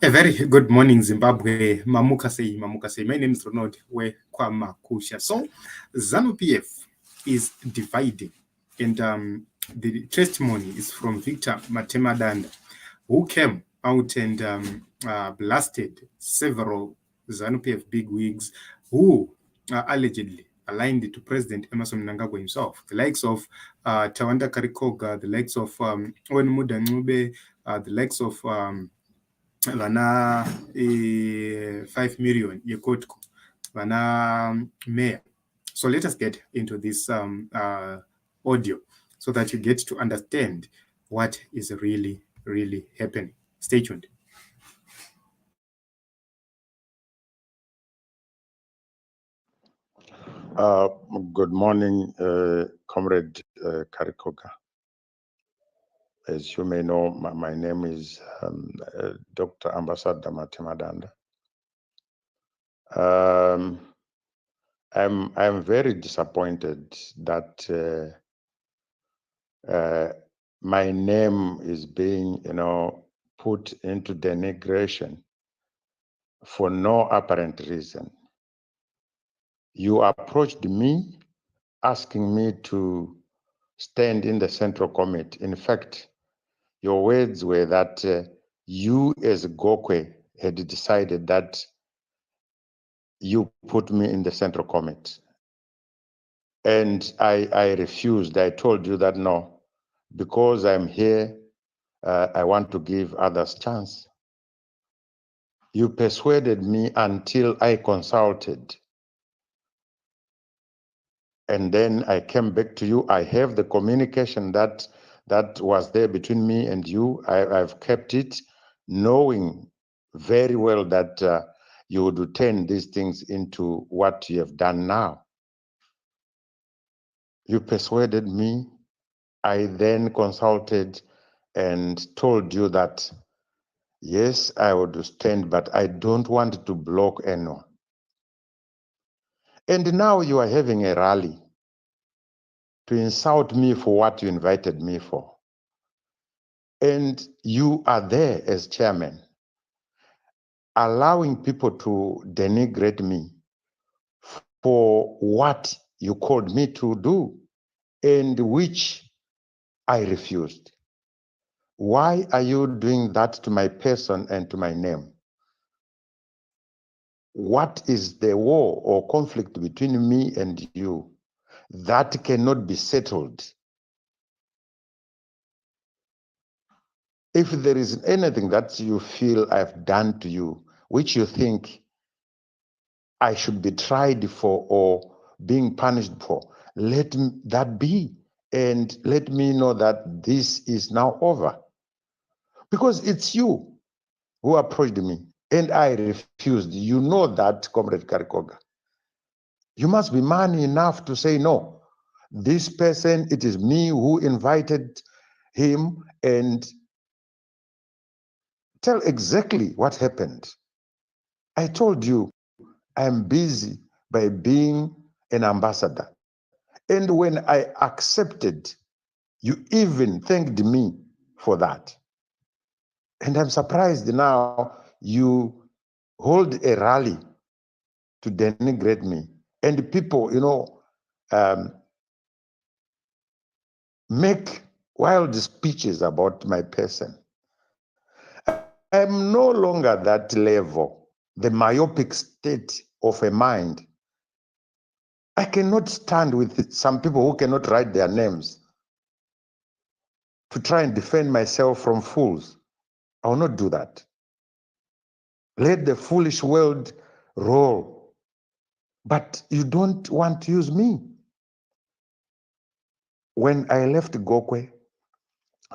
A very good morning, Zimbabwe. Mamukase. My name is Ronald Kwamakusha. So, ZANU-PF is dividing, and the testimony is from Victor Matemadanda, who came out and blasted several ZANU-PF bigwigs who allegedly aligned to President Emerson Mnangagwa himself, the likes of Tawanda Karikoga, the likes of Mudha, the likes of vana 5 million yekotko vana mayor. So let us get into this audio so that you get to understand what is really happening. Stay tuned. Good morning, Comrade Karikoga. As you may know, my name is Dr. Ambassador Matemadanda. I'm very disappointed that my name is being, put into denigration for no apparent reason. You approached me asking me to stand in the Central Committee. In fact, your words were that you as Gokwe had decided that you put me in the Central Committee. And I refused. I told you that no, because I'm here, I want to give others chance. You persuaded me until I consulted. And then I came back to you. I have the communication that was there between me and you. I've kept it, knowing very well that you would turn these things into what you have done now. You persuaded me. I then consulted and told you that, yes, I would stand, but I don't want to block anyone. And now you are having a rally to insult me for what you invited me for. And you are there as chairman, allowing people to denigrate me for what you called me to do, and which I refused. Why are you doing that to my person and to my name? What is the war or conflict between me and you that cannot be settled? If there is anything that you feel I've done to you, which you think I should be tried for or being punished for, let that be, and let me know that this is now over. Because it's you who approached me, and I refused. You know that, Comrade Karikoga. You must be man enough to say, no, this person, it is me who invited him, and tell exactly what happened. I told you I'm busy by being an ambassador. And when I accepted, you even thanked me for that. And I'm surprised now you hold a rally to denigrate me. And people, make wild speeches about my person. I'm no longer that level, the myopic state of a mind. I cannot stand with some people who cannot write their names to try and defend myself from fools. I will not do that. Let the foolish world roll. But you don't want to use me. When I left Gokwe,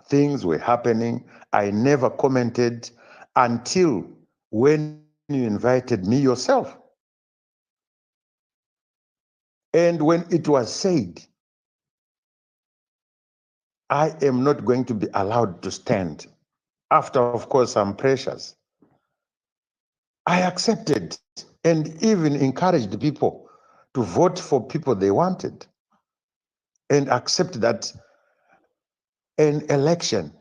things were happening. I never commented until when you invited me yourself. And when it was said, I am not going to be allowed to stand, after, of course, some pressures, I accepted and even encouraged people to vote for people they wanted and accept that an election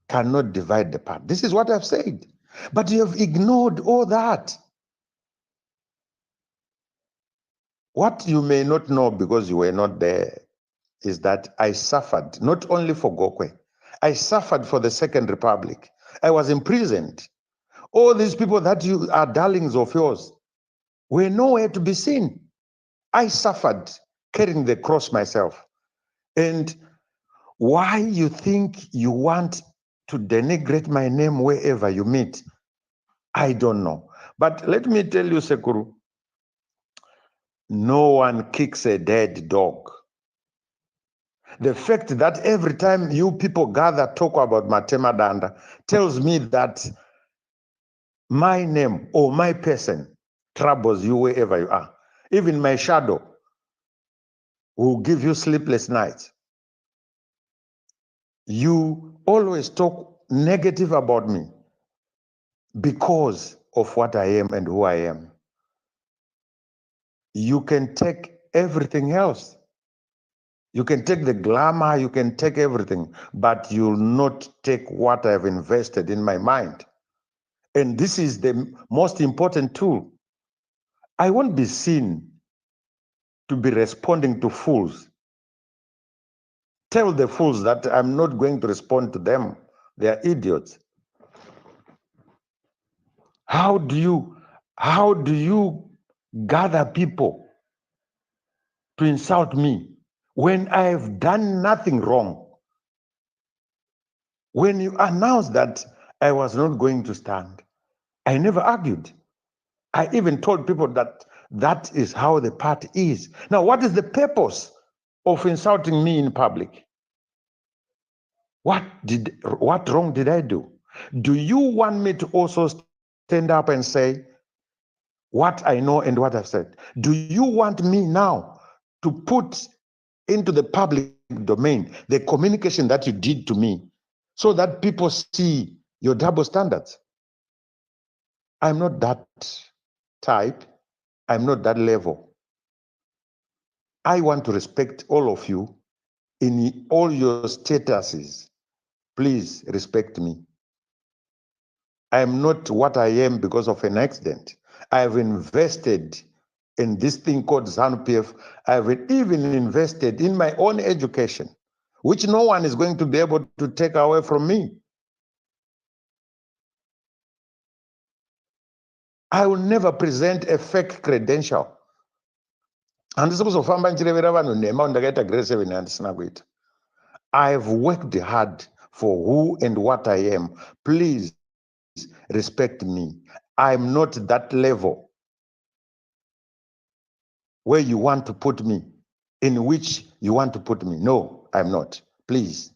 cannot divide the party. This is what I've said. But you have ignored all that. What you may not know because you were not there is that I suffered, not only for Gokwe, I suffered for the Second Republic. I was imprisoned. All these people that you are darlings of yours were nowhere to be seen. I suffered carrying the cross myself. And why you think you want to denigrate my name wherever you meet, I don't know. But let me tell you, Sekuru, no one kicks a dead dog. The fact that every time you people gather, talk about Matemadanda, tells me that my name or my person troubles you wherever you are. Even my shadow will give you sleepless nights. You always talk negative about me because of what I am and who I am. You can take everything else. You can take the glamour, you can take everything, but you'll not take what I've invested in my mind. And this is the most important tool. I won't be seen to be responding to fools. Tell the fools that I'm not going to respond to them. They are idiots. How do you gather people to insult me when I have done nothing wrong? When you announced that I was not going to stand, I never argued. I even told people that that is how the party is. Now, what is the purpose of insulting me in public? What wrong did I do? Do you want me to also stand up and say what I know and what I've said? Do you want me now to put into the public domain the communication that you did to me so that people see your double standards? I'm not that type. I'm not that level. I want to respect all of you in all your statuses. Please respect me. I am not what I am because of an accident. I've invested in this thing called ZANU-PF. I've even invested in my own education, which no one is going to be able to take away from me. I will never present a fake credential. I've worked hard for who and what I am. Please respect me. I'm not that level where you want to put me, in which you want to put me. No, I'm not. Please.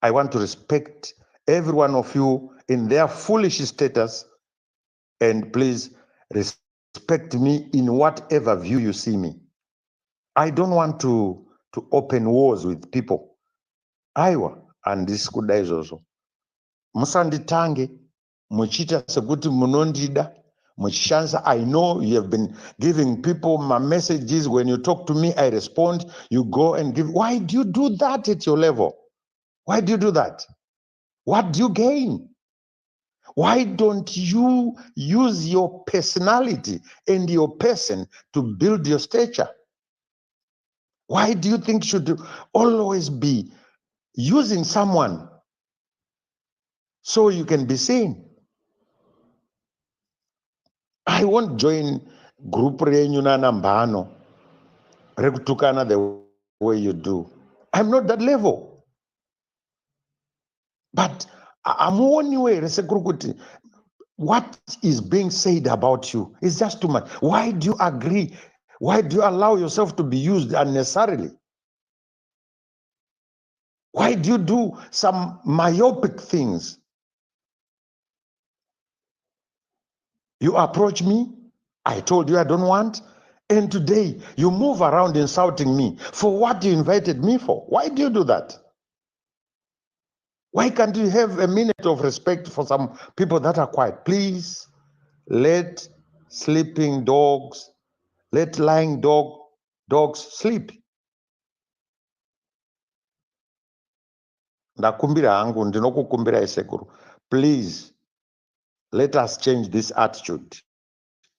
I want to respect every one of you in their foolish status, and please respect me in whatever view you see me. I don't want to open wars with people. Aiwa, and this could also. Musanditange, muchita sekuti munondida, muchishansa. I know you have been giving people my messages. When you talk to me, I respond. You go and give. Why do you do that at your level? Why do you do that? What do you gain? Why don't you use your personality and your person to build your stature? Why do you think you should always be using someone so you can be seen? I won't join group reunion nambano rekutukana the way you do. I'm not that level. But I'm one way. What is being said about you is just too much. Why do you agree? Why do you allow yourself to be used unnecessarily? Why do you do some myopic things? You approach me, I told you I don't want, and today you move around insulting me for what you invited me for. Why do you do that? Why can't you have a minute of respect for some people that are quiet? Please let sleeping dogs, let lying dogs sleep. Ndakumbira hangu, ndinokukumbira Isekuru. Please Let us change this attitude.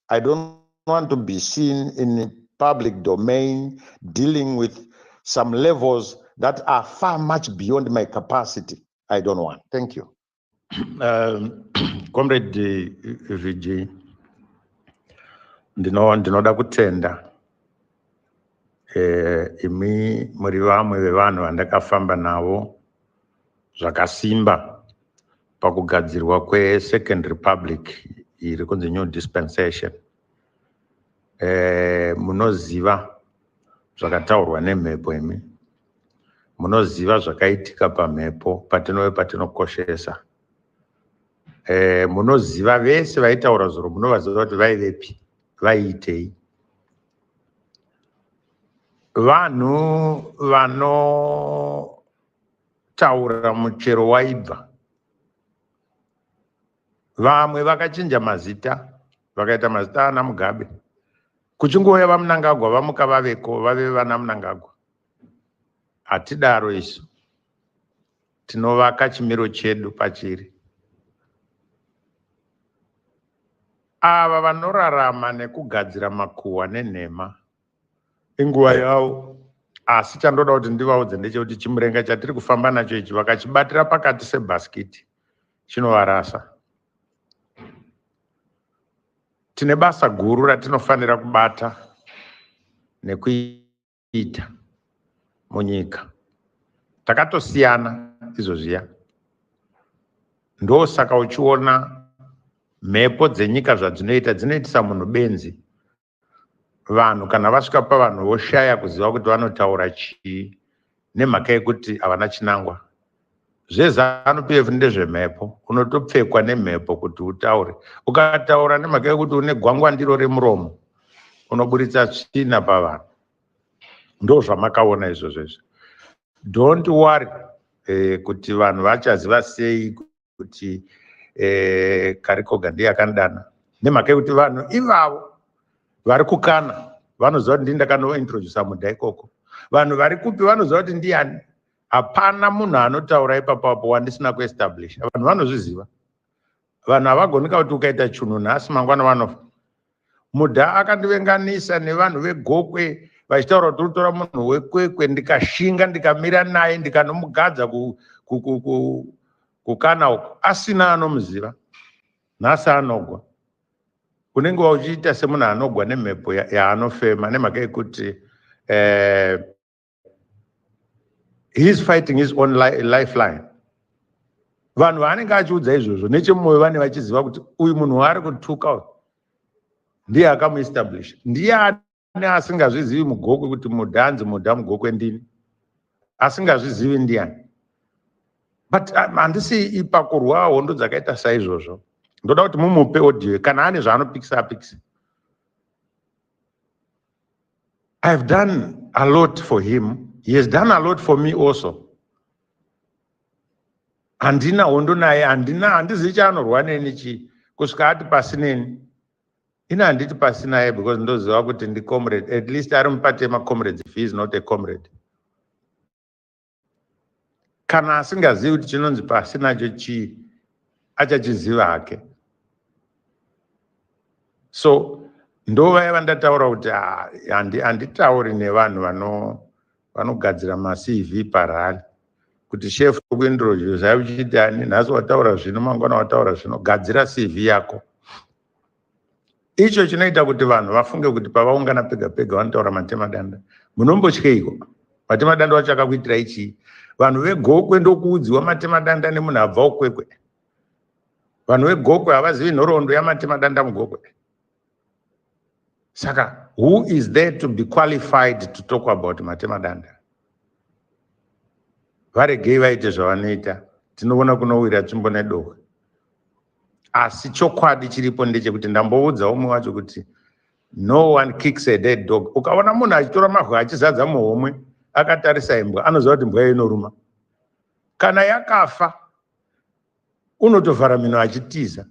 I don't want to be seen in the public domain dealing with some levels that are far much beyond my capacity. I don't want. Thank you. Comrade VG, ndinoda kutenda imi muri vamwe vevanhu vandakafamba navo zvakasimba pakugadzirwa kweSecond Republic iri kunzi New Dispensation. Munoziva zvakataurwa nemhepo imi, munoziva zvakaitika pamhepo patinokoshesa. Munoziva vese vaitaura zvoro, munovaziva kuti vaivepi, vaiitei. Vanhu vanotaura muchero waibva, vamwe vakachinja mazita, vakaita mazita ana Mugabe. Kuchingouya vaMnangagwa vamuka vaveko, vave vana Mnangagwa. Hatidaro isu, tinovaka chimiro chedu pachiri. Ava vanorarama nekugadzira makuhwa nenhema inguva yavo, asi chandoda kuti ndivaudze ndechekuti chimurenga chatiri kufamba nacho ichi vakachibatira pakati sebhasikiti chinovarasa. Tine basa guru ratinofanira kubata nekuita munyika. Takatosiyana izvozviya. Ndosaka uchiona mhepo dzenyika zvadzinoita dzinoitisa munhu benzi. Vanhu kana vasvika pavanhu voshaya kuziva kuti vanotaura chii nemhaka yekuti havana chinangwa. ZANU-PF ndezvemhepo, unotopfekwa nemhepo kuti utaure. Ukataura nemhaka yekuti une gwangwandiro remuromo, unoburitsa tsvina pavanhu. Ndozvamakaona izvozvo. Don't worry kuti vanhu vachaziva sei kuti Karikoga ndiye akandana. Nemhaka yekuti vanhu ivavo vari kukana vanoziva kuti ndakanointroduce Mudha ikoko. Vanhu vari kupi vanoziva kuti ndiani. Hapana munhu anotaura ipapo wandisina kuestablish. Vanhu vanozviziva. Vanhu havagonika kuti ukaita chinhu nhasi mangwana vanofa. Mudha akandivenganisa nevanhu vegokwe vachitaura kuti utora munhu wekwekwe, ndikashinga ndikamira naye ndikanomugadza kukana uko. Asina anomuziva. Nhasi anogwa. Unenge uchiita semunhu anogwa nemhepo yaanofema nemhaka yekuti he is fighting his own lifeline. Vanhu vanenge achiudza izvozvo nechemumwoyo vane vachiziva kuti uyu munhu waari kutuka ndiye akamuestablish. Ndiye asingazvizivi mugokwe kuti Mudha mugokwe ndini. Asingazvizivi ndiani. But handisi ipakurwa hondo dzakaita saizvozvo. Ndoda kuti mumupe audio kana ane zvaanopikisa apikise. I've done a lot for him. He has done a lot for me also. Handina hondo naye, handizivi chaanorwa neni chi kusvika ati pasi neni. Ina handiti pasi naye because ndoziva kuti ndi comrade. At least ari mupatema comrades if he is not a comrade. Kana asingazivi kuti chinonzi pasi nacho chi, achachiziva hake. So ndovaya vandataura kuti handitauri nevanhu vanogadzira maCV parari kuti chef kuintroduce uchiti ani nhasi wataura zvino mangwana wataura zvino, gadzira CV yako. Icho chinoita kuti vanhu vafunge kuti pavaungana pega pega vanotaura Matemadanda. Munombotyeiko? Matemadanda wacho akakuitira ichi. Vanhu vegokwe ndokuudziwa Matemadanda nemunhu abva ukwekwe. Vanhu vegokwe havazivi nhoroondo yaMatemadanda mugokwe. Saka, who is there to be qualified to talk about Matemadanda? Varegei vaite zvavanoita, tinoona kunowira tsvimbo nedohwe. Asi chokwadi chiripo ndechekuti ndamboudza umwe wacho kuti no one kicks a dead dog. Ukaona munhu achitora mahwe achizadza muhomwe akatarisa imbwa, anoziva kuti mbwa inoruma. Kana yakafa, unotovhara mino achitiza.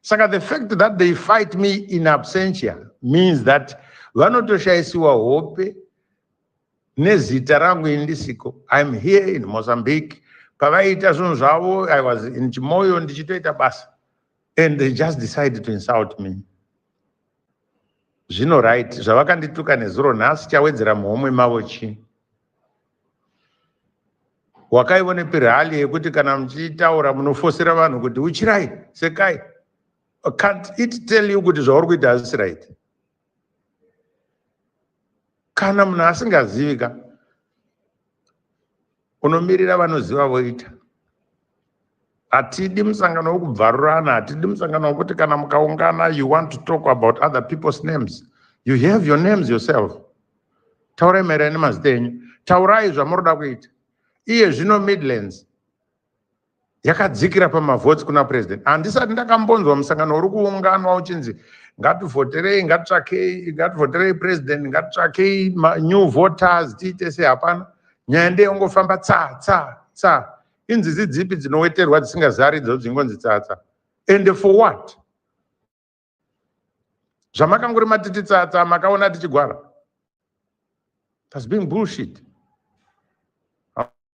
Saka the fact that they fight me in absentia means that vanotoshaisiwa hope nezita rangu indisiko. I'm here in Mozambique. Pavaita zvinhu zvavo, I was in Chimoyo ndichitoita basa. and they just decided to insult me. Zvino right, zvavakandituka nezuro nhasi chawedzera muhomwe mavo chii? Wakaione pirali yekuti kana muchitaura munofosera vanhu kuti uchirai sekai? Can't it tell you kuti zvauri kuita hazvisi right? Kana munhu asingazivika, unomirira vanoziva voita. Hatidi musangano wokubvarurana, hatidi musangano wokuti kana mukaungana you want to talk about other people's names. You have your names yourself. Taurai maererano nemazita enyu. Taurai zvamunoda kuita. Iye zvino Midlands yakadzikira pamavhotsi kuna president. Handisati ndakambonzwa musangano uri kuunganwa uchinzi ngativhoterei, ngativhoterei president, ngativhoterei new voters, tiite sei. Hapana. Nyaya ndeyongofamba tsa. Inzizi dzipi dzinoweterwa dzisingazari dzinonzi tsatsa. And for what? Zvamakanguri matiti tsatsa makaona tichigwara. That's being bullshit.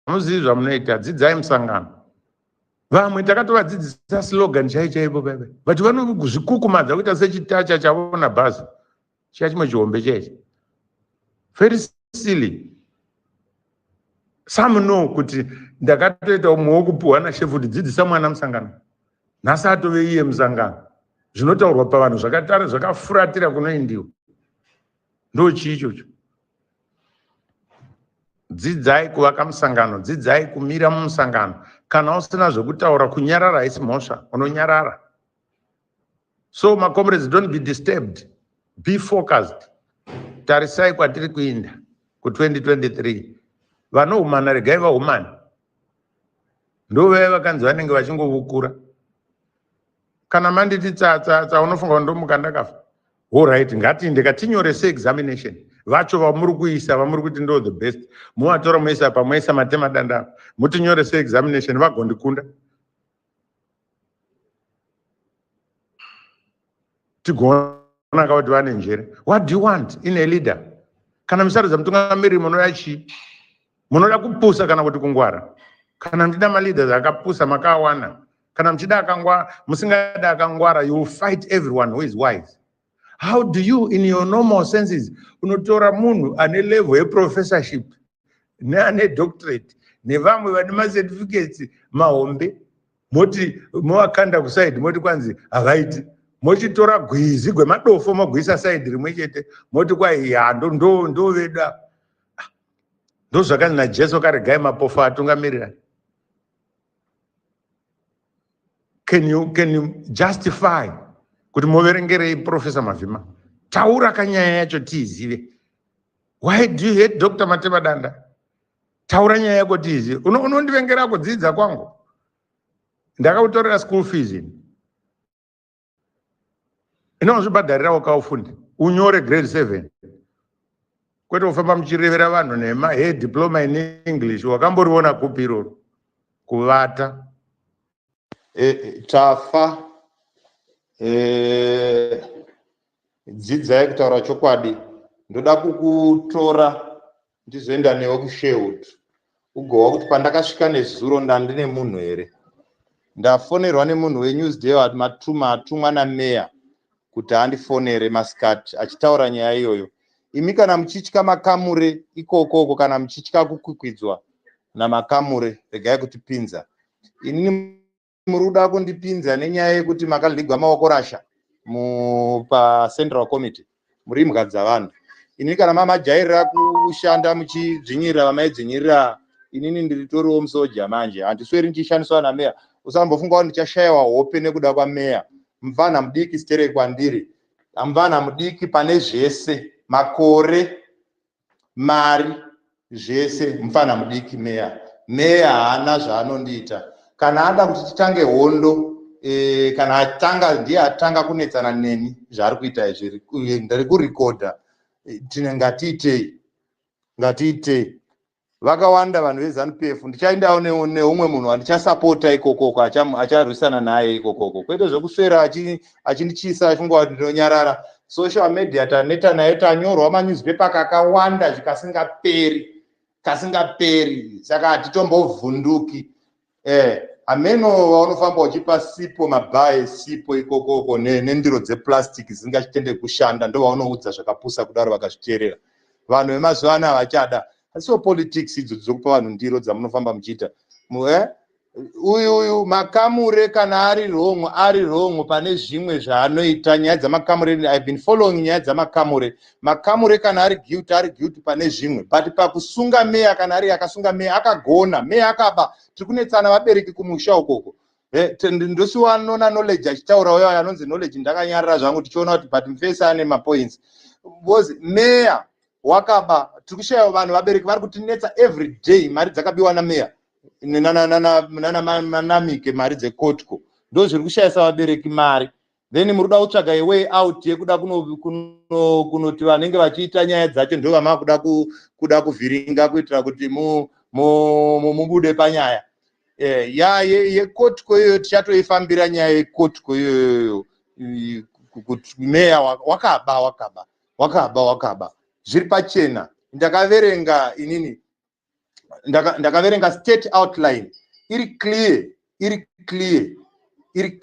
Hamuzivi zvamunoita, dzidzai musangano. Vamwe takatovadzidzisa slogan chaipo bebe. But vanozvikukumadza kuita sechitacha chavona bhazi. Chiya chimwe chihombe chaichi. Very silly. Some know kuti ndakatoita umwe wokupuhwa nashefu kuti dzidzisa mwana musangano. Nhasi atove iye musangano. Zvinotaurwa pavanhu zvakafuratira kunoendiwa. Ndo chii ichocho. Dzidzai kuvaka musangano, dzidzai kumira mumusangano. Kana usina zvokutaura, kunyarara haisi mhosva, unonyarara. So my comrades, don't be disturbed. Be focused. Tarisai kwatiri kuinda ku 2023. Vanohumana regai vahumana. Ndovaya vakanzi vanenge vachingovukura. Kana manditi tsatsa unofunga ndomuka ndakafa. All right, ngatiinde katinyorese examination. Vacho vamuri kuisa, vamuri kuti ndo the best. Muvatora muisa pamuisa Matemadanda. Mutinyorese examination vagondikunda. Tigona kuti vane njere. What do you want in a leader? Kana musarudza mutungamiri munoda chii? Munoda kupusa kana kuti kungwara? Kana muchida maleaders akapusa makawana? Kana muchida akangwara, musingada akangwara, you will fight everyone who is wise. How do you, in your normal senses, unotora munhu ane level yeprofessorship, neane doctorate, nevamwe vane macertificates mahombe, moti moakanda kuside, moti kwanzi havaiti, mochitora gwizi gwemadofo mogwisa side rimwe chete, moti kwai ndo veda. Ndo zvakanzi naJesu karegai mapofu atungamirira. Can you justify kuti muverengerei Professor Mavhima? Taura kanyaya yacho tiizive. Why do you hate Dr. Matemadanda? Taura nyaya yako tiizive. Unondivengera kudzidza kwangu. Ndakautorera school fees ini. Inozvibhadharira wakaufunda. Unyore grade 7. Kwete ufamba muchirevera vanhu nema diploma in English. Wakamboriona kupi iroro? Kuvata. Tafa dzidzai kutaura chokwadi. Ndoda kukutora ndizoenda newe kuSherwood ugowa kuti pandakasvika nezuro ndandine munhu here. Ndafonerwa nemunhu weNewsday matumwa nameya kuti andifonere masikati achitaura nyaya iyoyo. Imi kana muchitya makamure ikoko kana muchitya kukwikwidzwa namakamure regai kutipinza. Ini muruda kundipinza nenyaya yekuti makaligwa maoko rasha pa Central Committee. Muri mhaka dzavanhu. Ini kana mamajairira kushanda muchidzvinyirira vamaidzvinyirira, inini ndiritoriwo musoja manje. Handisweri ndichishandiswa nameya. Usambofunga kuti ndichashayiwa hope nekuda kwameya. Mufana mudiki stere kwandiri. Mufana mudiki pane zvese, makore, mari, zvese. Mufana mudiki meya. Meya haana zvaanondiita. Kana ada kuti titange hondo, kana atanga ndiye atanga kunetsana neni zvaari kuita izvi, ndiri kurekodha. Ngatiitei. Vakawanda vanhu veZANU-PF. Ndichaendawo neumwe munhu wandichasapota ikokoko acharwisana naye ikokoko. Kwete zvokuswera achindichisa achifunga kuti ndinonyarara. Social media taneta naye tanyorwa manewspaper kakawanda kasingaperi. Saka hatitombovhunduki. ameno vaunofamba uchipa sipo mabhaye sipo ikokoko nendiro dzeplastic dzisingachitende kushanda ndo vaunoudza zvakapusa kudaro vakazviteerera. Vanhu vemazuva ano havachada. Asiwo politics idzo dzokupa vanhu ndiro dzamunofamba muchiita. Uyu makamure kana ari wrong pane zvimwe zvaanoita nyaya dzamakamure. I've been following nyaya dzamakamure. Makamure kana ari guilty pane zvimwe, but pakusunga meya kana ari akasunga meya akagona, meya akaba. Tiri kunetsana vabereki kumusha ukoko. Ndosiwa anona knowledge achitaura uyo anonzi knowledge ndakanyarara zvangu tichiona kuti but mfesa ane mapoints. Meya wakaba, tiri kushaya vanhu vabereki vari kutinetsa every day, mari dzakabiwa nameya. Manamike mari dzekotko ndo zviri kushayisa vabereki mari. Then muri kuda kutsvaga way out yekuda kunoti vanenge vachiita nyaya dzacho ndo vama kuda kuvhiringa kuitira kuti mubude panyaya. Yekotko iyoyo tichatoifambira nyaya yekotko iyoyo kuti meya wakaba zviri pachena. Ndakaverenga inini ndakaverenga state outline iri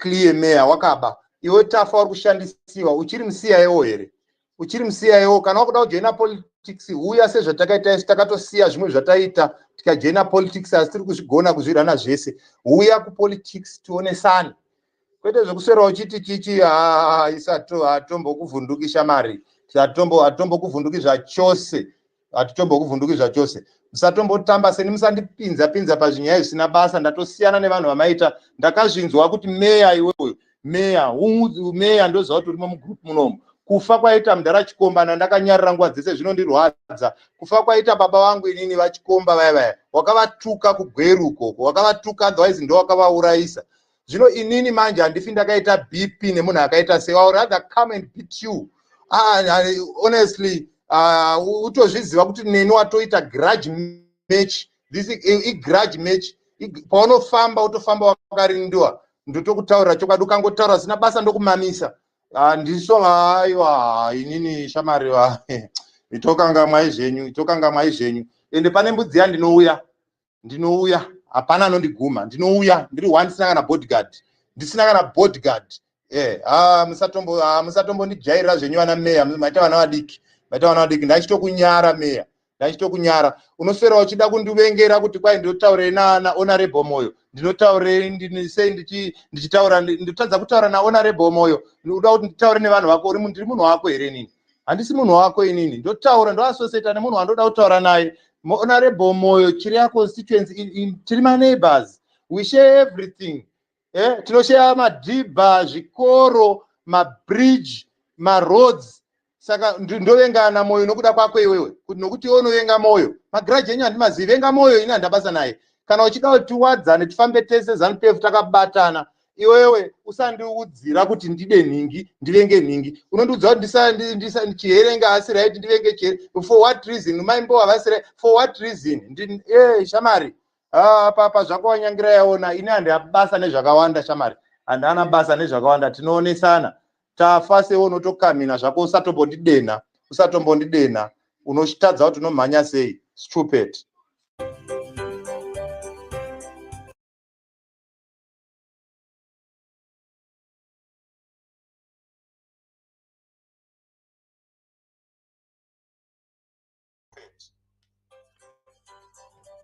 clear meya wakaba. Iwe tafa uri kushandisiwa uchiri musiyayewo here? Uchiri musiyayewo kana wakuda kujoina politics uya sezvatakaita isi takatosiya zvimwe zvataita tikajoina politics asi tiri kuzvigona kuzvirana zvese. Uya kupolitics tionesane. Kwete zvekuswera uchiti chichi hatombokuvhundukisha mari. Hatombokuvhundukizva chose. Hatombokuvhundukizva chose. Musatombotamba seni musandipinza pazvinyaya zvisina basa. Ndatosiyana nevanhu vamaita. Ndakazvinzwa kuti meya iwewe meya ndoziva kuti urimo mugroup munomu. Kufa kwaita Mudhara Chikomba ndakanyarira nguva dzese zvinondirwadza. Kufa kwaita baba vangu inini vachikomba vaya wakavatuka kugweruko, wakavatuka otherwise ndo wakavaurayisa. Zvino inini manje handifi ndakaita BP nemunhu akaita sei. I would rather come and beat you. Honestly, utozviziva kuti neni watoita grudge match. This is grudge match. Paunofamba utofamba wakarindiwa. Ndotokutaurira chokwadi ukangotaura sina basa ndokumamisa. Ndiso aiwa inini shamari itokanga mwaizvenyu. Ende pane mbudzi ndinouya. Hapana anondiguma. Ndinouya ndiri one ndisina kana bodyguard. Musatombo ndijairira zvenyu vana meya. Maita vana vadiki. Ndachitokunyara meya. Unoswera uchida kundivengera kuti kwai ndotaurei na honorable Moyo. Ndinotaurei ndotadza kutaura na honorable Moyo. Unoda kuti nditaure nevanhu vako ndiri munhu wako here nini? Handisi munhu wako inini. Ndotaura ndoassociate nemunhu wandoda kutaura naye. Honorable Moyo chiri ya constituency tiri ma neighbors. We share everything. Tinoshare madhibha, zvikoro, mabridge, maroads. Saka ndovengana Moyo nokuda kwako iwewe. Kuti nokuti iwe unovenga Moyo. Magrudge enyu handimazivi. Venga Moyo ini handabasa naye. Kana uchida kuti tiwadzane tifambe tese ZANU-PF takabatana. Iwewe usandiudzira kuti ndide nhingi, ndivenge nhingi. Unondiudza kuti ndichiherenga asi right ndivenge chihere. For what reason? Maimbo havasi right. For what reason? Shamari. Papa zvako wanyangira yaona. Ini handabasa nezvakawanda shamari. Handana basa nezvakawanda. Tinoonesana. Tafa sewo unotokamina zvako usatombondidena. Unoshitadza kuti unomhanya sei. Stupid.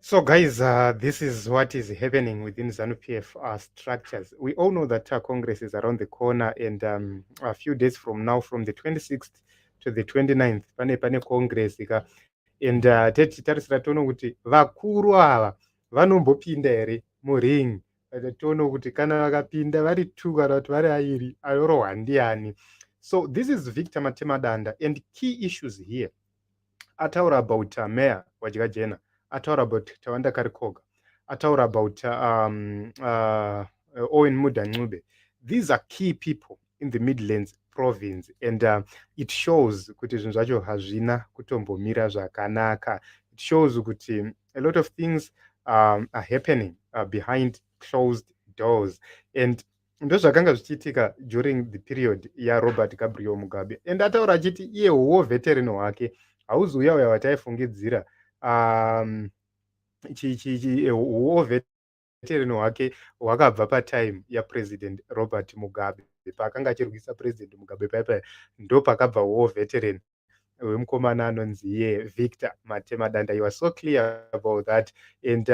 So guys, this is what is happening within ZANU-PF structures. We all know that Congress is around the corner, and a few days from now, from the 26th to the 29th, pane Congress. And tarisira tono kuti vakuru ava vanombopinda here muring. Tono kuti kana vakapinda vari 2 kana kuti vari airi ayorohwa ndiani. So this is Victor Matemadanda, and key issues here. Ataura about Mayor Wadyajena. Ataura about Tawanda Karikoga. Ataura about Owen Mudha. These are key people in the Midlands province, and it shows kuti zvinhu zvacho hazvina kutombomira zvakanaka. It shows kuti a lot of things are happening behind closed doors, and ndo zvakanga zvichiitika during the period yaRobert Gabriel Mugabe. And ataura achiti iye huo veteran wake hauzi uya wataifungidzira huo veteran veteran hwake hwakabva patime yapresident Robert Mugabe. Paakanga achirwisa president Mugabe paipai ndo pakabva war veteran wemukomana anonzi Victor Matemadanda. He was so clear about that, and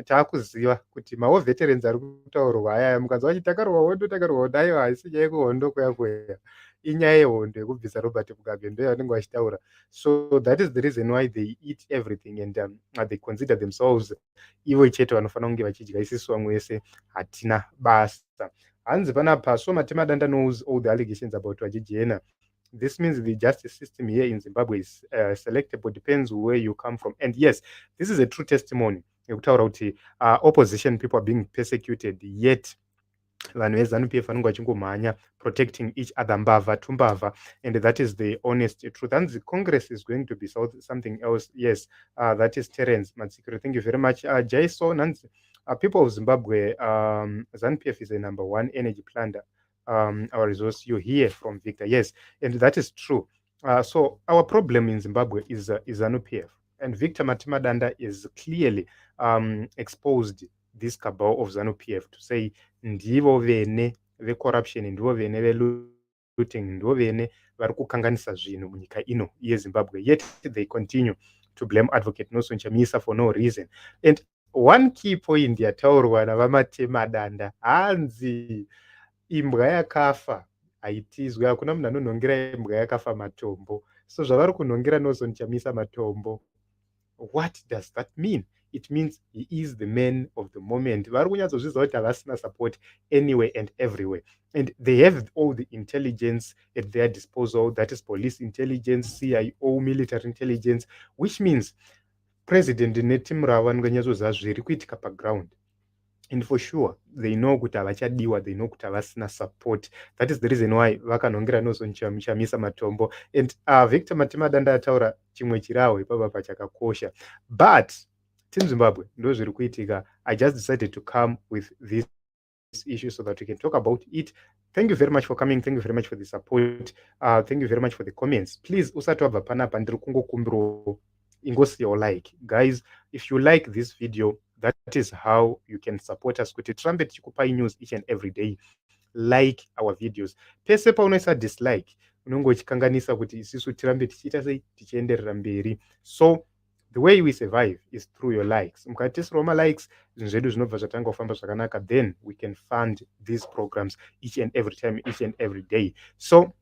taakuziva kuti mawo veterans ari kutaurwa aya mukanzwa kuti takarwa hondo aiwa haisi nyaya yekuhondo kweya inyaya yehondo yekubvisa Robert Mugabe ndo yavanenge vachitaura. So that is the reason why they eat everything and they consider themselves ivo chete vanofanira kunge vachidya, isisu vamwe vese hatina basa. Hanzi panapa, so Matemadanda knows all the allegations about Wadyajena. This means the justice system here in Zimbabwe is selectable, depends where you come from. And yes, this is a true testimony. Opposition people are being persecuted, yet vanhu veZANU-PF vanenge vachingomhanya protecting each other mbavha tumbavha, and that is the honest truth. And the Congress is going to be something else. Yes, that is Terence Matsikiro. Thank you very much. Jason and people of Zimbabwe, ZANU-PF is a #1 energy planter. Our resource, you hear from Victor. Yes, and that is true. So our problem in Zimbabwe is ZANU-PF, and Victor Matemadanda is clearly exposed this cabal of ZANU-PF to say ndivo vene vecorruption, ndivo vene velooting, ndivo vene vari kukanganisa zvinhu munyika ino yeZimbabwe, yet they continue to blame Advocate Nelson Chamisa for no reason. And one key point yataurwa navaMatemadanda, hanzi imbwa yakafa haitizwi, hakuna munhu anonhongera imbwa yakafa matombo. So zvavari kunhongera Nelson Chamisa matombo, what does that mean? It means he is the man of the moment. Vari kunyatsozviziva kuti havasina support anywhere and everywhere, and they have all the intelligence at their disposal, that is police intelligence, CIO, military intelligence, which means president neteam ravo vanonyatsoziva zviri kuitika paground. And for sure, they know kuti havachadiwa, they know kuti havasina support. That is the reason why vakanhongera Nelson Chamisa matombo. And Victor Matemadanda ataura chimwe chirawo ipapa pachakakosha. But Team Zimbabwe, ndo zviri kuitika. I just decided to come with this issue so that we can talk about it. Thank you very much for coming. Thank you very much for the support. Thank you very much for the comments. Please, usati wabva panapa ndiri kungokumbirawo ingosiyawo like. Guys, if you like this video, that is how you can support us. Kuti Trumpet chikupai news each and every day. Like our videos. Pese paunoisa dislike, unongochikanganisa kuti isisu Trumpet tichiita sei tichienderera mberi. So the way we survive is through your likes. Mukatisirawo likes, zvinhu zvedu zvinobva zvatanga kufamba zvakanaka, then we can fund these programs each and every time, each and every day. So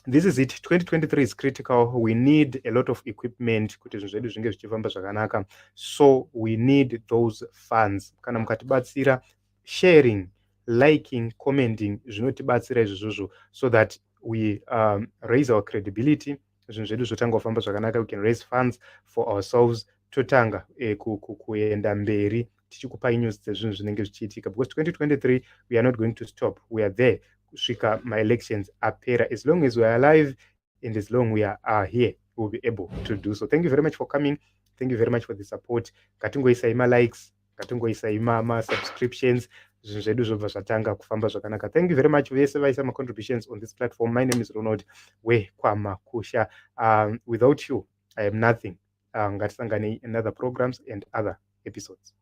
this is it. 2023 is critical. We need a lot of equipment kuti zvinhu zvedu zvinge zvichifamba zvakanaka. So we need those funds. Kana mukatibatsira, sharing, liking, commenting, zvinotibatsira izvozvo, so that we raise our credibility. Zvinhu zvedu zvotanga kufamba zvakanaka, we can raise funds for ourselves, totanga kuenda mberi tichikupai news dzezvinhu zvinenge zvichiitika, because 2023 we are not going to stop. We are there kusvika my-elections apera. As long as we are alive and as long we are here, we will be able to do so. Thank you very much for coming. Thank you very much for the support. Ngatingoisai ma-likes, ngatingoisai ma-subscriptions, zvinhu zvedu zvobva zvatanga kufamba zvakanaka. Thank you very much vese vaisa ma-contributions on this platform. My name is Ronald Wekwamakusha. Without you, I am nothing. Ngatisanganei in other programs and other episodes.